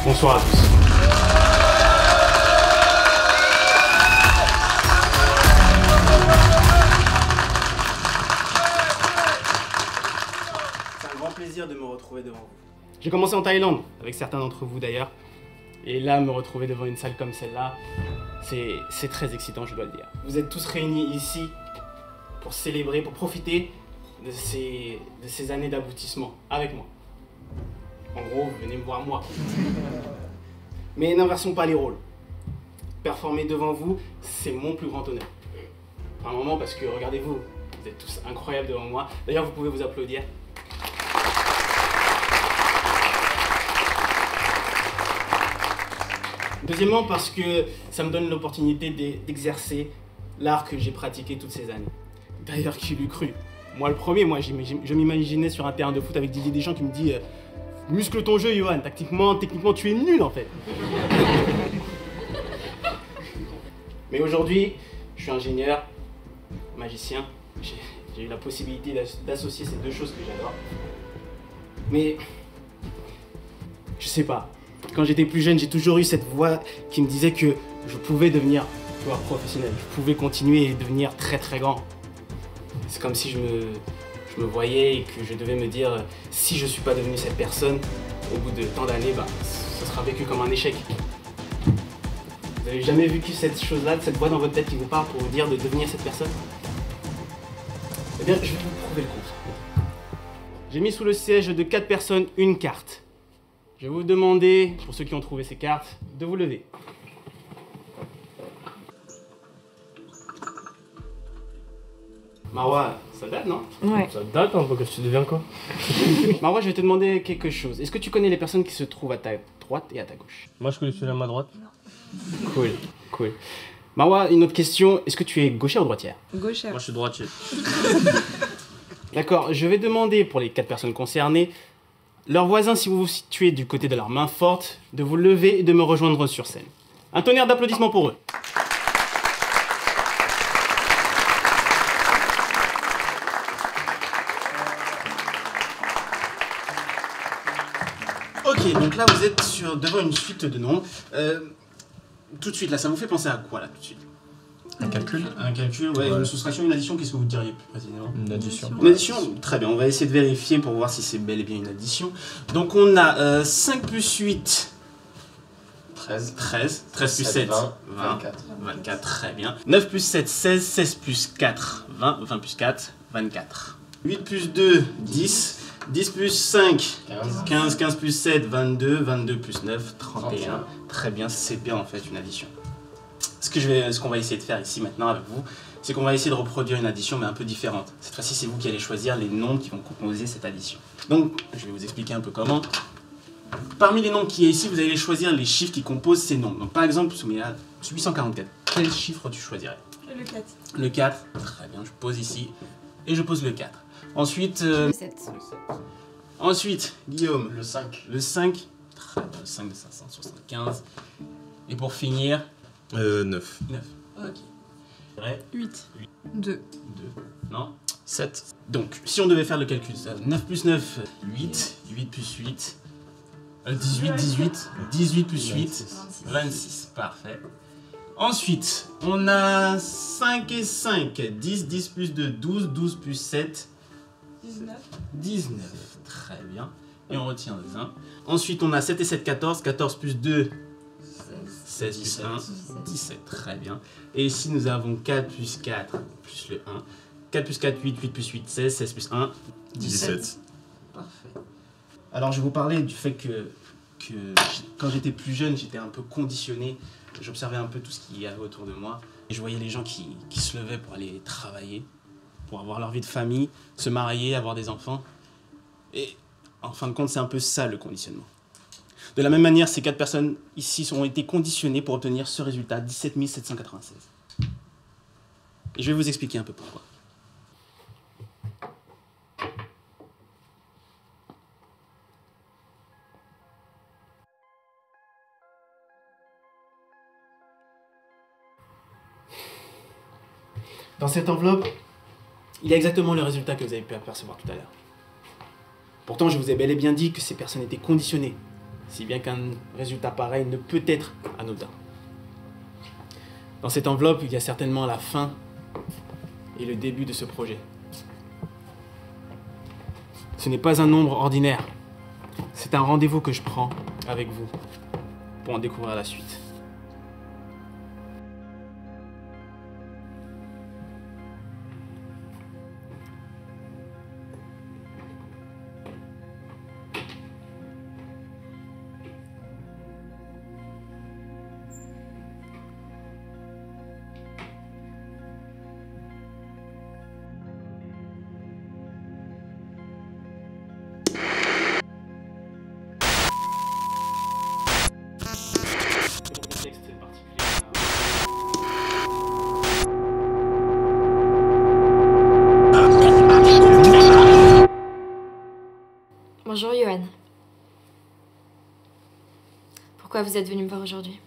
Bonsoir à tous. C'est un grand plaisir de me retrouver devant vous. J'ai commencé en Thaïlande, avec certains d'entre vous d'ailleurs. Et là, me retrouver devant une salle comme celle-là, c'est très excitant, je dois le dire. Vous êtes tous réunis ici pour célébrer, pour profiter de ces années d'aboutissement avec moi. En gros, vous venez me voir moi. Mais n'inversons pas les rôles. Performer devant vous, c'est mon plus grand honneur. Un moment parce que, regardez-vous, vous êtes tous incroyables devant moi. D'ailleurs, vous pouvez vous applaudir. Deuxièmement, parce que ça me donne l'opportunité d'exercer l'art que j'ai pratiqué toutes ces années. D'ailleurs, qui l'eût cru? Moi, le premier, je m'imaginais sur un terrain de foot avec Didier Deschamps qui me dit muscle ton jeu, Johan. Techniquement, tu es nul en fait. Mais aujourd'hui, je suis ingénieur, magicien. J'ai eu la possibilité d'associer ces deux choses que j'adore. Mais je sais pas. Quand j'étais plus jeune, j'ai toujours eu cette voix qui me disait que je pouvais devenir joueur professionnel. Je pouvais continuer et devenir très très grand. C'est comme si je me voyais et que je devais me dire si je suis pas devenu cette personne, au bout de tant d'années, ce sera vécu comme un échec. Vous avez jamais vécu cette chose-là, cette voix dans votre tête qui vous parle pour vous dire de devenir cette personne? Eh bien, je vais vous prouver le contraire. J'ai mis sous le siège de 4 personnes une carte. Je vais vous demander, pour ceux qui ont trouvé ces cartes, de vous lever. Marwa, ça date, non? Ouais. Ça date un peu, que tu deviens quoi? Marwa, je vais te demander quelque chose. Est-ce que tu connais les personnes qui se trouvent à ta droite et à ta gauche? Moi je connais celui à ma droite. Cool. Marwa, une autre question. Est-ce que tu es gauchère ou droitière? Gauchère. Moi je suis droitier. D'accord, je vais demander pour les 4 personnes concernées, leurs voisins, si vous vous situez du côté de leur main forte, de vous lever et de me rejoindre sur scène. Un tonnerre d'applaudissements pour eux. Ok, donc là vous êtes devant une suite de noms. Tout de suite, là, ça vous fait penser à quoi, là, tout de suite? Un calcul? Un calcul, ouais, une soustraction, une addition, qu'est-ce que vous diriez plus précisément? Une addition. Une addition? Très bien, on va essayer de vérifier pour voir si c'est bel et bien une addition. Donc on a 5 plus 8, 13. 13 plus 7, 20. 24, très bien. 9 plus 7, 16. 16 plus 4, 20. 20 plus 4, 24. 8 plus 2, 10. 10 plus 5, 15. 15 plus 7, 22. 22 plus 9, 31. Très bien, c'est bien en fait une addition. Ce qu'on va essayer de faire ici maintenant avec vous, c'est qu'on va essayer de reproduire une addition mais un peu différente. Cette fois-ci, c'est vous qui allez choisir les nombres qui vont composer cette addition. Donc, je vais vous expliquer un peu comment. Parmi les nombres qui est ici, vous allez choisir les chiffres qui composent ces nombres. Donc par exemple, Soumia, 844. Quel chiffre tu choisirais? Le 4. Le 4. Très bien, je pose ici. Et je pose le 4. Ensuite... Le 7. Ensuite, Guillaume. Le 5. Le 5. Très bien, le 5 de 575. Et pour finir... 9. 9. Ok. 8. 2. 2. Non? 7. Donc, si on devait faire le calcul, 9 plus 9, 8. 8 plus 8. 18, 18. 18 plus 8. 26. Parfait. Ensuite, on a 5 et 5. 10, 10 plus 2, 12. 12 plus 7. 19. 19. Très bien. Et on retient les 1. Ensuite, on a 7 et 7, 14. 14 plus 2. 16 plus 1, 17, très bien. Et ici, nous avons 4 plus 4 plus le 1. 4 plus 4, 8, 8 plus 8, 16, 16 plus 1, 17. Parfait. Alors, je vais vous parler du fait que quand j'étais plus jeune, j'étais un peu conditionné. J'observais un peu tout ce qu'il y avait autour de moi. Et je voyais les gens qui se levaient pour aller travailler, pour avoir leur vie de famille, se marier, avoir des enfants. Et en fin de compte, c'est un peu ça le conditionnement. De la même manière, ces 4 personnes ici ont été conditionnées pour obtenir ce résultat, 17 796. Et je vais vous expliquer un peu pourquoi. Dans cette enveloppe, il y a exactement le résultat que vous avez pu apercevoir tout à l'heure. Pourtant, je vous ai bel et bien dit que ces personnes étaient conditionnées. si bien qu'un résultat pareil ne peut être anodin. Dans cette enveloppe, il y a certainement la fin et le début de ce projet. Ce n'est pas un nombre ordinaire, c'est un rendez-vous que je prends avec vous pour en découvrir la suite. Bonjour Johan. Pourquoi vous êtes venu me voir aujourd'hui ?